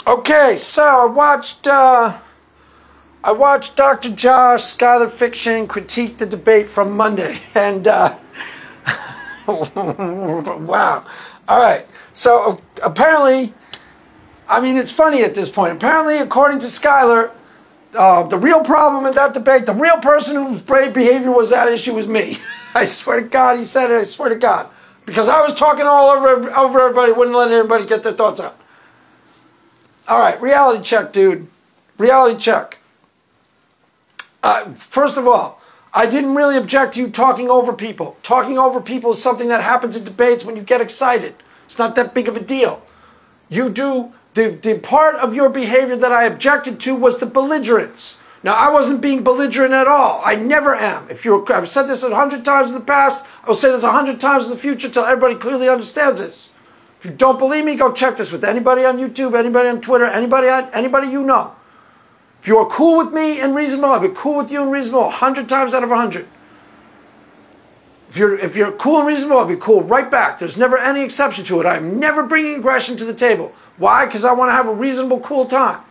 Okay, so I watched Dr. Josh, Skylar Fiction critique the debate from Monday, and wow. All right, so apparently, I mean, it's funny at this point. Apparently, according to Skylar, the real problem in that debate, the real person whose brave behavior was at issue was me. I swear to God, he said it. I swear to God, because I was talking all over everybody, wouldn't let anybody get their thoughts out. All right, reality check, dude. Reality check. First of all, I didn't really object to you talking over people. Talking over people is something that happens in debates when you get excited. It's not that big of a deal. You do, the part of your behavior that I objected to was the belligerence. Now, I wasn't being belligerent at all. I never am. I've said this 100 times in the past. I will say this 100 times in the future until everybody clearly understands this. If you don't believe me, go check this with anybody on YouTube, anybody on Twitter, anybody you know. If you are cool with me and reasonable, I'll be cool with you and reasonable 100 times out of 100. If you're cool and reasonable, I'll be cool right back. There's never any exception to it. I'm never bringing aggression to the table. Why? Because I want to have a reasonable, cool time.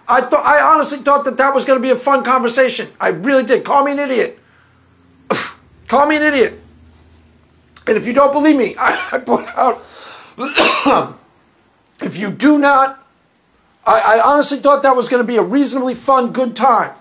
I honestly thought that was going to be a fun conversation. I really did. Call me an idiot. Call me an idiot. And if you don't believe me, I point out, if you do not, I honestly thought that was going to be a reasonably fun, good time.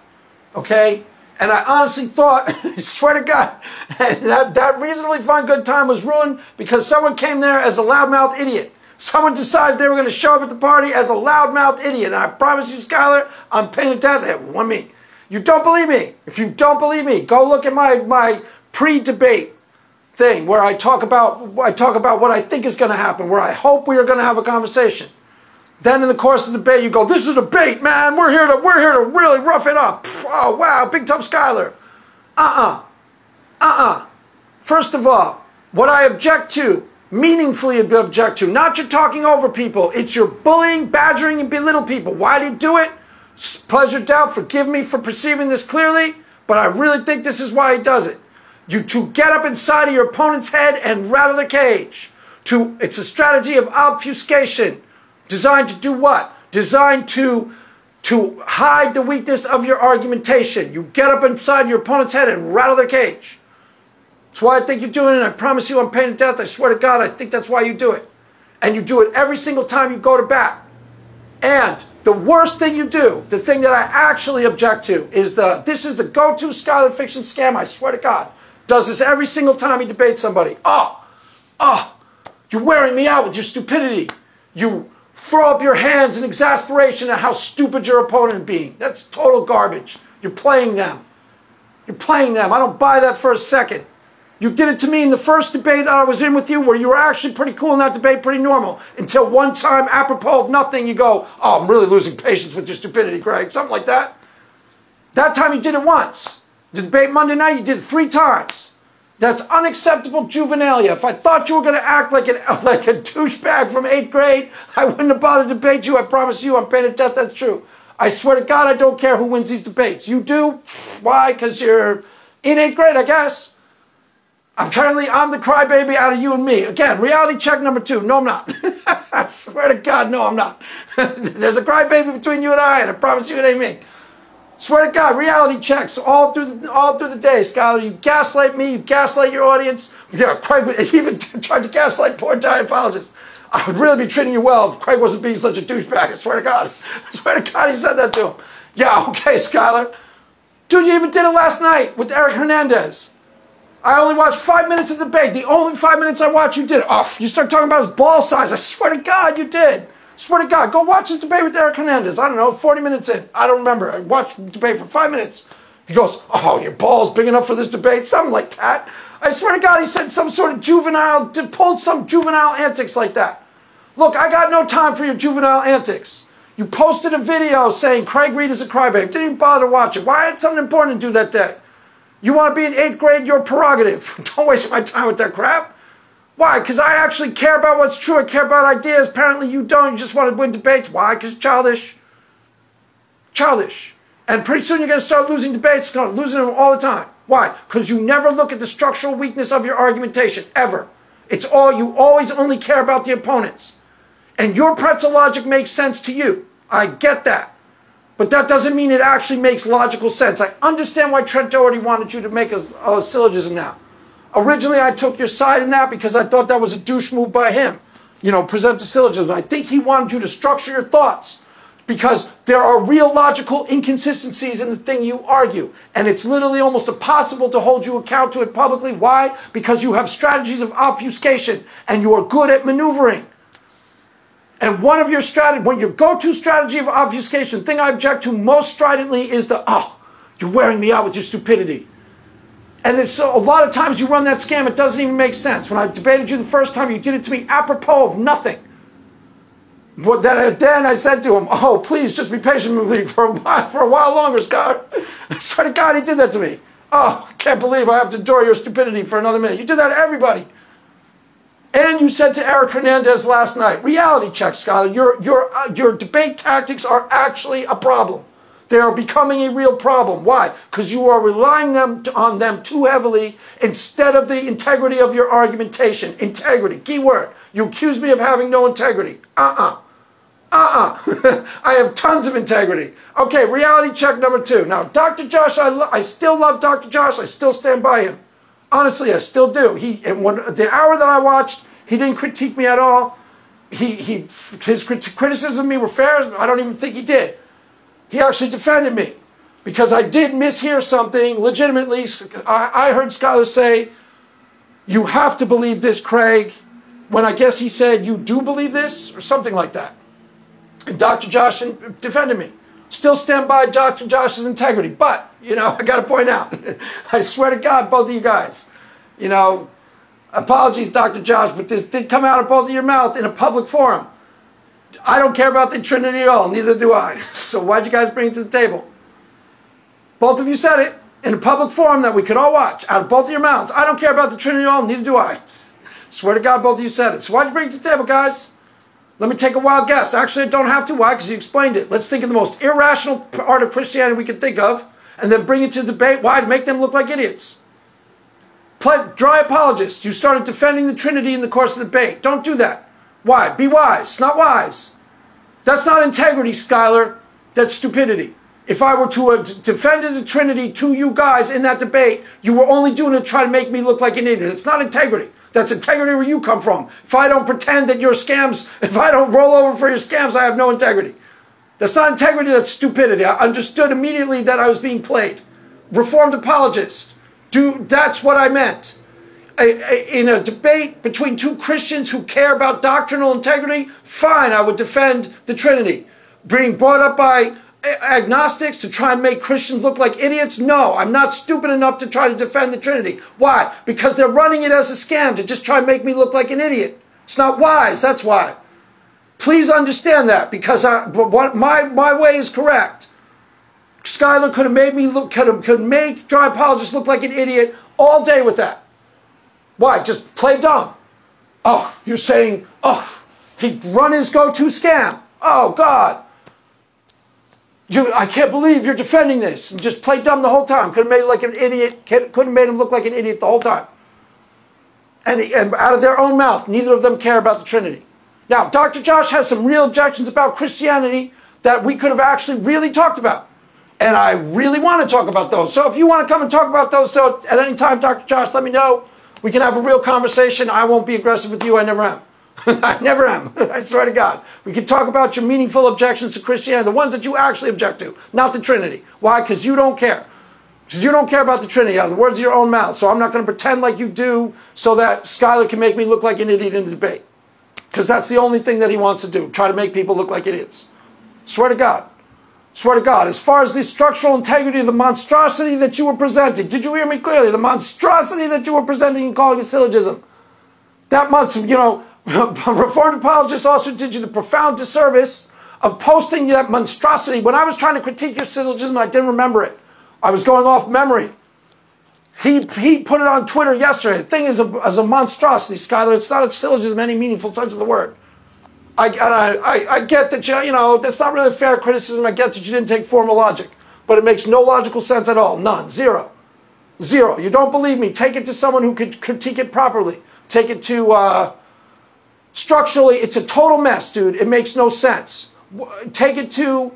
Okay? And I honestly thought, I swear to God, that reasonably fun, good time was ruined because someone came there as a loudmouth idiot. Someone decided they were going to show up at the party as a loudmouth idiot. And I promise you, Skylar, I'm paying death. It won me. You don't believe me. If you don't believe me, go look at my pre-debate thing where I talk about what I think is going to happen, where I hope we are going to have a conversation. Then in the course of the debate, you go, this is a debate, man. We're here to really rough it up. Oh, wow, big tough Skylar. First of all, what I object to, meaningfully object to, not your talking over people. It's your bullying, badgering, and belittle people. Why do you do it? Pleasure, doubt, forgive me for perceiving this clearly, but I really think this is why he does it. To get up inside of your opponent's head and rattle the cage. It's a strategy of obfuscation. Designed to do what? Designed to hide the weakness of your argumentation. You get up inside your opponent's head and rattle their cage. That's why I think you're doing it, and I promise you I'm paying death. I swear to God, I think that's why you do it. And you do it every single time you go to bat. And the worst thing you do, the thing that I actually object to, is this is the go-to Skylar Fiction scam, I swear to God. Does this every single time he debates somebody. You're wearing me out with your stupidity. You throw up your hands in exasperation at how stupid your opponent is being. That's total garbage. You're playing them. You're playing them. I don't buy that for a second. You did it to me in the first debate I was in with you where you were actually pretty cool in that debate, pretty normal. Until one time, apropos of nothing, you go, oh, I'm really losing patience with your stupidity, Greg. Something like that. That time you did it once. The debate Monday night, you did it 3 times. That's unacceptable juvenilia. If I thought you were going to act like a douchebag from 8th grade, I wouldn't have bothered to debate you. I promise you, I'm paying to death. That's true. I swear to God, I don't care who wins these debates. You do? Why? Because you're in 8th grade, I guess. I'm the crybaby out of you and me. Again, reality check number 2. No, I'm not. I swear to God, no, I'm not. There's a crybaby between you and I promise you it ain't me. Swear to God, reality checks all through the day, Skylar. You gaslight me, you gaslight your audience. Yeah, Craig even tried to gaslight poor giant apologist. I would really be treating you well if Craig wasn't being such a douchebag. I swear to God. I swear to God he said that to him. Yeah, okay, Skylar. Dude, you even did it last night with Eric Hernandez. I only watched 5 minutes of the debate. The only 5 minutes I watched, you did it. Oh, you start talking about his ball size. I swear to God, you did. Swear to God, go watch this debate with Eric Hernandez. I don't know, 40 minutes in. I don't remember. I watched the debate for 5 minutes. He goes, oh, your ball's big enough for this debate? Something like that. I swear to God, he said some sort of pulled some juvenile antics like that. Look, I got no time for your juvenile antics. You posted a video saying Craig Reed is a crybaby. Didn't even bother to watch it. Why? I had something important to do that day. You want to be in 8th grade, your prerogative. Don't waste my time with that crap. Why? Because I actually care about what's true. I care about ideas. Apparently you don't. You just want to win debates. Why? Because you're childish. Childish. And pretty soon you're going to start losing debates. Start losing them all the time. Why? Because you never look at the structural weakness of your argumentation. Ever. You always only care about the opponents. And your pretzel logic makes sense to you. I get that. But that doesn't mean it actually makes logical sense. I understand why Trent Doherty wanted you to make a syllogism now. Originally, I took your side in that because I thought that was a douche move by him. You know, present a syllogism. I think he wanted you to structure your thoughts because there are real logical inconsistencies in the thing you argue. And it's literally almost impossible to hold you account to it publicly. Why? Because you have strategies of obfuscation and you are good at maneuvering. And one of your strategies, when your go-to strategy of obfuscation, the thing I object to most stridently is the, oh, you're wearing me out with your stupidity. And it's a lot of times you run that scam, it doesn't even make sense. When I debated you the first time, you did it to me apropos of nothing. But then I said to him, oh, please just be patient with me for a while longer, Skylar. I swear to God, he did that to me. Oh, I can't believe I have to endure your stupidity for another minute. You did that to everybody. And you said to Eric Hernandez last night, reality check, Skylar, your debate tactics are actually a problem. They are becoming a real problem. Why? Because you are relying on them too heavily instead of the integrity of your argumentation. Integrity, key word. You accuse me of having no integrity. I have tons of integrity. Okay, reality check number 2. Now, Dr. Josh, I still love Dr. Josh. I still stand by him. Honestly, I still do. The hour that I watched, he didn't critique me at all. His criticism of me were fair. I don't even think he did. He actually defended me because I did mishear something legitimately. I heard Skylar say, you have to believe this, Craig, when I guess he said, you do believe this, or something like that. And Dr. Josh defended me. Still stand by Dr. Josh's integrity. But, you know, I got to point out, I swear to God, both of you guys, you know, apologies, Dr. Josh, but this did come out of both of your mouth in a public forum. I don't care about the Trinity at all. Neither do I. So why'd you guys bring it to the table? Both of you said it in a public forum that we could all watch out of both of your mouths. I don't care about the Trinity at all. Neither do I. Swear to God, both of you said it. So why'd you bring it to the table, guys? Let me take a wild guess. Actually, I don't have to. Why? Because you explained it. Let's think of the most irrational part of Christianity we can think of and then bring it to debate. Why? To make them look like idiots. Dry apologists. You started defending the Trinity in the course of the debate. Don't do that. Why? Be wise. It's not wise. That's not integrity, Skylar. That's stupidity. If I were to defend the Trinity to you guys in that debate, you were only doing it to try to make me look like an idiot. It's not integrity. That's integrity where you come from. If I don't pretend that your scams, if I don't roll over for your scams, I have no integrity. That's not integrity, that's stupidity. I understood immediately that I was being played. Reformed apologist. That's what I meant. In a debate between two Christians who care about doctrinal integrity, fine, I would defend the Trinity. Being brought up by agnostics to try and make Christians look like idiots? No, I'm not stupid enough to try to defend the Trinity. Why? Because they're running it as a scam to just try and make me look like an idiot. It's not wise, that's why. Please understand that, because my way is correct. Skylar could have made me look, could make dry apologists look like an idiot all day with that. Why? Just play dumb. Oh, you're saying, oh, he'd run his go-to scam. Oh, God. I can't believe you're defending this. And just play dumb the whole time. Could have made him like an idiot. Could have made him look like an idiot the whole time. And out of their own mouth, neither of them care about the Trinity. Now, Dr. Josh has some real objections about Christianity that we could have actually really talked about. And I really want to talk about those. So if you want to come and talk about those at any time, Dr. Josh, let me know. We can have a real conversation. I won't be aggressive with you. I never am. I never am. I swear to God. We can talk about your meaningful objections to Christianity, the ones that you actually object to, not the Trinity. Why? Because you don't care. Because you don't care about the Trinity out of the words of your own mouth. So I'm not going to pretend like you do so that Skylar can make me look like an idiot in the debate. Because that's the only thing that he wants to do, try to make people look like idiots. Swear to God. Swear to God. As far as the structural integrity of the monstrosity that you were presenting, did you hear me clearly? The monstrosity that you were presenting and calling a syllogism. That much, you know, Reformed apologists also did you the profound disservice of posting that monstrosity. When I was trying to critique your syllogism, I didn't remember it. I was going off memory. He put it on Twitter yesterday. The thing is a monstrosity, Skylar. It's not a syllogism in any meaningful sense of the word. I get that, you know, that's not really a fair criticism. I get that you didn't take formal logic. But it makes no logical sense at all. None. Zero. Zero. You don't believe me? Take it to someone who could critique it properly. Take it to... structurally, it's a total mess, dude. It makes no sense. take it to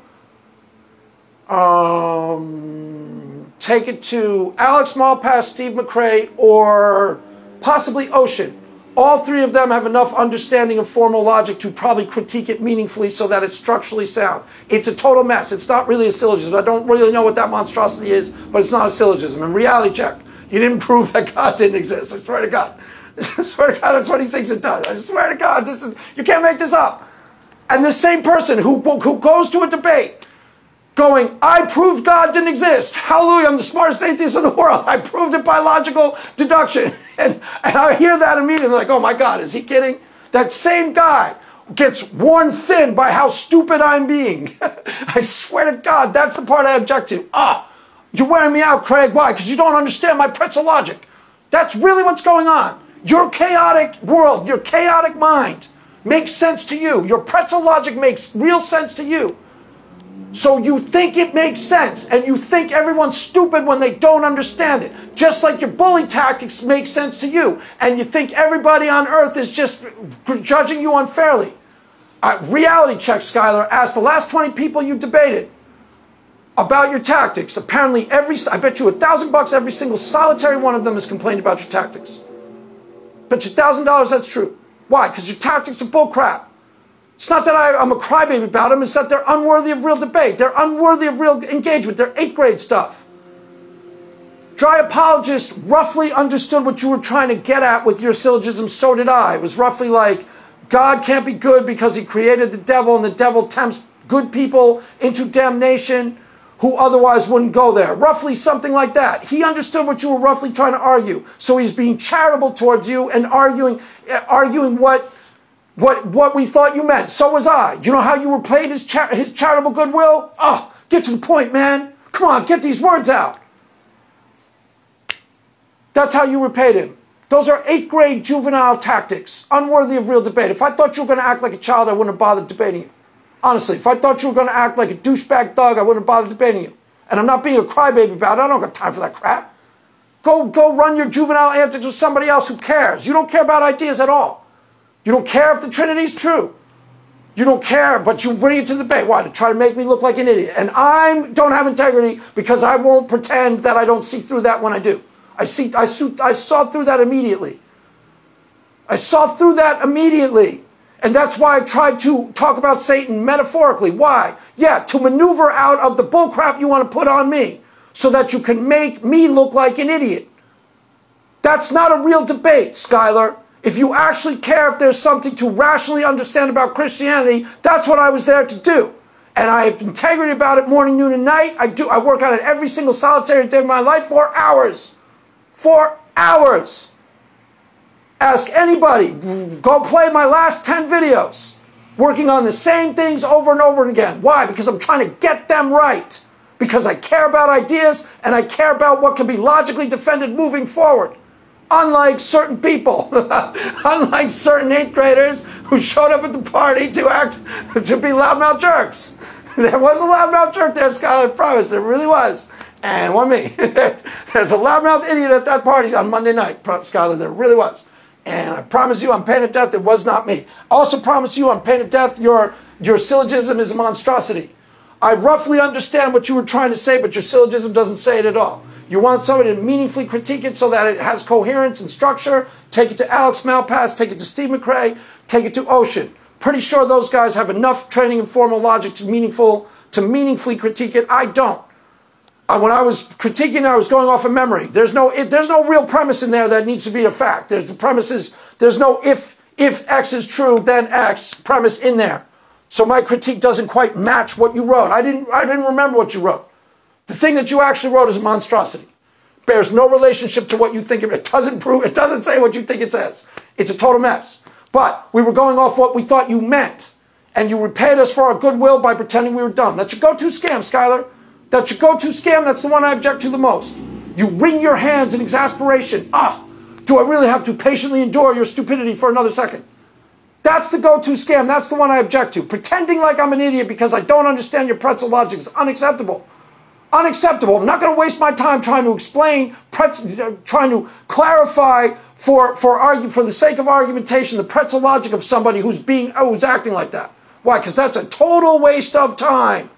Alex Malpass, Steve McRae, or possibly Ocean. All three of them have enough understanding of formal logic to probably critique it meaningfully so that it's structurally sound. It's a total mess. It's not really a syllogism. I don't really know what that monstrosity is, but it's not a syllogism. And reality check. You didn't prove that God didn't exist. I swear to God. I swear to God, that's what he thinks it does. I swear to God, you can't make this up. And this same person who goes to a debate going, I proved God didn't exist. Hallelujah, I'm the smartest atheist in the world. I proved it by logical deduction. And I hear that immediately, like, oh my God, is he kidding? That same guy gets worn thin by how stupid I'm being. I swear to God, that's the part I object to. You're wearing me out, Craig. Why? Because you don't understand my pretzel logic. That's really what's going on. Your chaotic world, your chaotic mind makes sense to you. Your pretzel logic makes real sense to you. So you think it makes sense, and you think everyone's stupid when they don't understand it. Just like your bully tactics make sense to you, and you think everybody on earth is just judging you unfairly. Reality check, Skylar. Ask the last 20 people you debated about your tactics. Apparently, I bet you $1,000 every single solitary one of them has complained about your tactics. Bet you $1,000 that's true. Why? Because your tactics are bullcrap. It's not that I'm a crybaby about them, it's that they're unworthy of real debate. They're unworthy of real engagement. They're 8th grade stuff. Dry apologist roughly understood what you were trying to get at with your syllogism, so did I. It was roughly like, God can't be good because he created the devil, and the devil tempts good people into damnation who otherwise wouldn't go there. Roughly something like that. He understood what you were roughly trying to argue. So he's being charitable towards you and arguing what we thought you meant. So was I. You know how you repaid his charitable goodwill? Get to the point, man. Come on, get these words out. That's how you repaid him. Those are 8th grade juvenile tactics, unworthy of real debate. If I thought you were going to act like a child, I wouldn't have bothered debating you. Honestly, if I thought you were going to act like a douchebag thug, I wouldn't have bothered debating you. And I'm not being a crybaby about it. I don't got time for that crap. Go run your juvenile antics with somebody else who cares. You don't care about ideas at all. You don't care if the Trinity is true. You don't care, but you bring it to the debate. Why? To try to make me look like an idiot. And I don't have integrity because I won't pretend that I don't see through that when I do. I saw through that immediately. I saw through that immediately. And that's why I tried to talk about Satan metaphorically. Why? Yeah, to maneuver out of the bullcrap you want to put on me so that you can make me look like an idiot. That's not a real debate, Skylar. If you actually care if there's something to rationally understand about Christianity, that's what I was there to do. And I have integrity about it morning, noon, and night. I work on it every single solitary day of my life for hours. 4 hours. Ask anybody. Go play my last 10 videos. Working on the same things over and over again. Why? Because I'm trying to get them right. Because I care about ideas and I care about what can be logically defended moving forward. Unlike certain people, unlike certain 8th graders who showed up at the party to be loudmouth jerks. There was a loudmouth jerk there, Skylar, I promise. There really was. And one me. There's a loudmouth idiot at that party on Monday night, Skylar. There really was. And I promise you on pain of death, it was not me. I also promise you on pain of death, your syllogism is a monstrosity. I roughly understand what you were trying to say, but your syllogism doesn't say it at all. You want somebody to meaningfully critique it so that it has coherence and structure. Take it to Alex Malpass, take it to Steve McRae, take it to Ocean. Pretty sure those guys have enough training in formal logic to meaningfully critique it. I don't. When I was critiquing, I was going off of memory. There's no real premise in there that needs to be a fact. The premise is, there's no if X is true, then X premise in there. So my critique doesn't quite match what you wrote. I didn't remember what you wrote. The thing that you actually wrote is a monstrosity. Bears no relationship to what you think. It doesn't say what you think it says. It's a total mess. But we were going off what we thought you meant. And you repaid us for our goodwill by pretending we were dumb. That's your go-to scam, Skylar. That's your go-to scam. That's the one I object to the most. You wring your hands in exasperation. Do I really have to patiently endure your stupidity for another second? That's the go-to scam. That's the one I object to. Pretending like I'm an idiot because I don't understand your pretzel logic is unacceptable. Unacceptable. I'm not going to waste my time trying to explain, trying to clarify for the sake of argumentation the pretzel logic of somebody who's acting like that. Why? Because that's a total waste of time.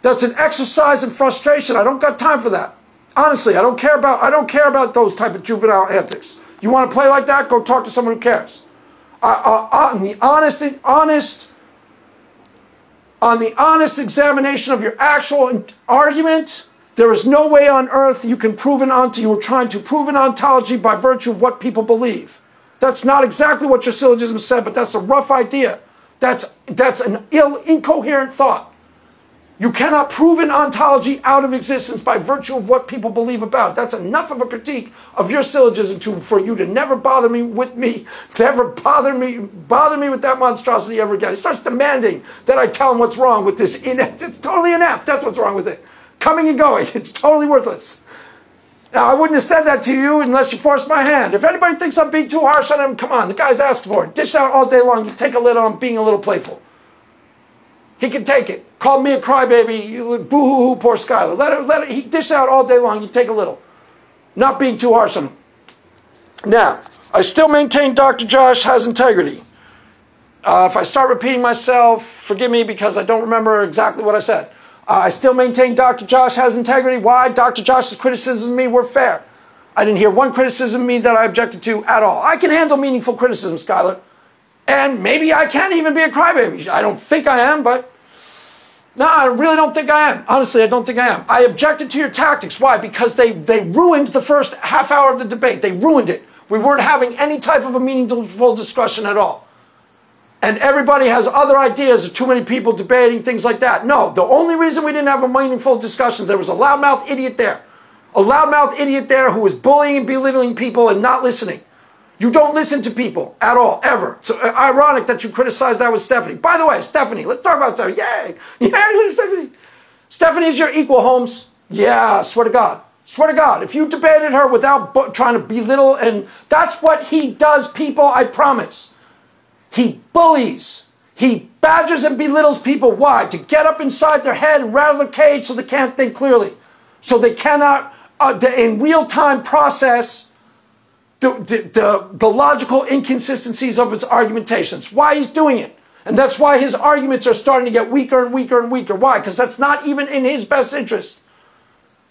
That's an exercise in frustration. I don't got time for that. Honestly, I don't care about those type of juvenile antics. You want to play like that? Go talk to someone who cares. On the honest examination of your actual argument, there is no way on earth you can prove you were trying to prove an ontology by virtue of what people believe. That's not exactly what your syllogism said, but that's a rough idea. That's an incoherent thought. You cannot prove an ontology out of existence by virtue of what people believe about it. That's enough of a critique of your syllogism for you to never bother me with me, never bother me with that monstrosity ever again. He starts demanding that I tell him what's wrong with this inept. It's totally inept. That's what's wrong with it. Coming and going. It's totally worthless. Now, I wouldn't have said that to you unless you forced my hand. If anybody thinks I'm being too harsh on him, come on. The guy's asked for it. Dish out all day long. You take a little. I'm being a little playful. He can take it. Call me a crybaby. Boo-hoo-hoo, poor Skylar. Let it. He dish out all day long. You take a little. Not being too harsh on him. Now, I still maintain Dr. Josh has integrity. If I start repeating myself, forgive me because I don't remember exactly what I said. I still maintain Dr. Josh has integrity. Why? Dr. Josh's criticisms of me were fair. I didn't hear one criticism of me that I objected to at all. I can handle meaningful criticism, Skylar. And maybe I can't even be a crybaby. I don't think I am, but no, I really don't think I am. Honestly, I don't think I am. I objected to your tactics. Why? Because they ruined the first half hour of the debate. They ruined it. We weren't having any type of a meaningful discussion at all. And everybody has other ideas of too many people debating, things like that. No, the only reason we didn't have a meaningful discussion is there was a loudmouth idiot there. A loudmouth idiot there who was bullying and belittling people and not listening. You don't listen to people at all, ever. So ironic that you criticized that with Stephanie. By the way, Stephanie, let's talk about Stephanie. Yay! Yay, Stephanie. Stephanie's your equal, Holmes. Yeah, swear to God. Swear to God. If you debated her without trying to belittle, and that's what he does, people, I promise. He bullies. He badgers and belittles people. Why? To get up inside their head and rattle their cage so they can't think clearly. So they cannot, in real time, process the logical inconsistencies of his argumentations. Why he's doing it. And that's why his arguments are starting to get weaker and weaker and weaker. Why? Because that's not even in his best interest.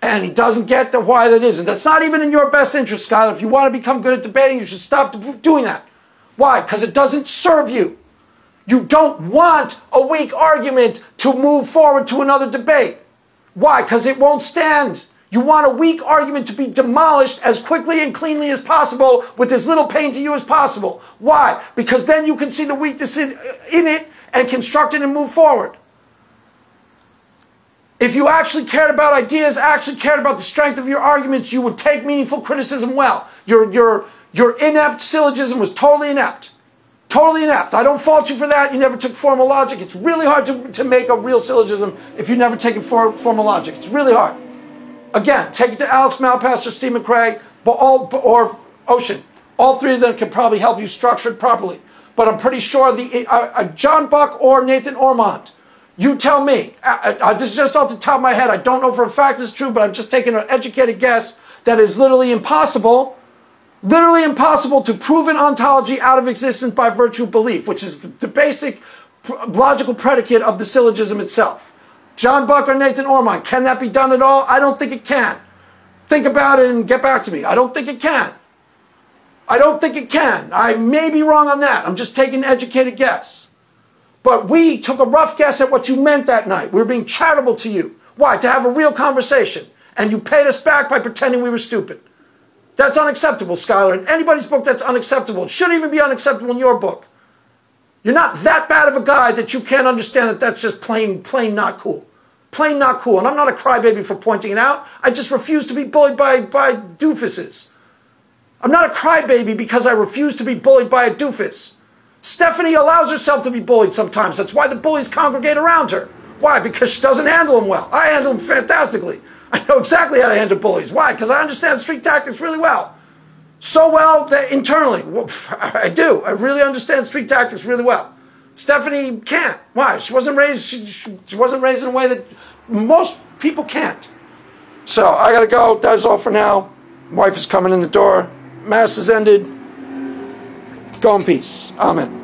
And he doesn't get why that isn't. That's not even in your best interest, Skylar. If you want to become good at debating, you should stop doing that. Why? Because it doesn't serve you. You don't want a weak argument to move forward to another debate. Why? Because it won't stand. You want a weak argument to be demolished as quickly and cleanly as possible with as little pain to you as possible. Why? Because then you can see the weakness in it and construct it and move forward. If you actually cared about ideas, actually cared about the strength of your arguments, you would take meaningful criticism well. Your inept syllogism was totally inept. Totally inept. I don't fault you for that. You never took formal logic. It's really hard to make a real syllogism if you've never taken formal logic. It's really hard. Again, take it to Alex Malpass or Steve McRae or Ocean. All three of them can probably help you structure it properly. But I'm pretty sure John Buck or Nathan Ormond, you tell me. This is just off the top of my head. I don't know for a fact it's true, but I'm just taking an educated guess that is literally impossible to prove an ontology out of existence by virtue of belief, which is the basic logical predicate of the syllogism itself. John Buck or Nathan Ormond, can that be done at all? I don't think it can. Think about it and get back to me. I don't think it can. I don't think it can. I may be wrong on that. I'm just taking an educated guess. But we took a rough guess at what you meant that night. We were being charitable to you. Why? To have a real conversation. And you paid us back by pretending we were stupid. That's unacceptable, Skylar. In anybody's book, that's unacceptable. It shouldn't even be unacceptable in your book. You're not that bad of a guy that you can't understand that that's just plain not cool. Plain not cool. And I'm not a crybaby for pointing it out. I just refuse to be bullied by doofuses. I'm not a crybaby because I refuse to be bullied by a doofus. Stephanie allows herself to be bullied sometimes. That's why the bullies congregate around her. Why? Because she doesn't handle them well. I handle them fantastically. I know exactly how to handle bullies. Why? Because I understand street tactics really well. So well that internally, I do. I really understand street tactics really well. Stephanie can't. Why? She wasn't raised. She wasn't raised in a way that most people can't. So I gotta go. That is all for now. Wife is coming in the door. Mass is ended. Go in peace. Amen.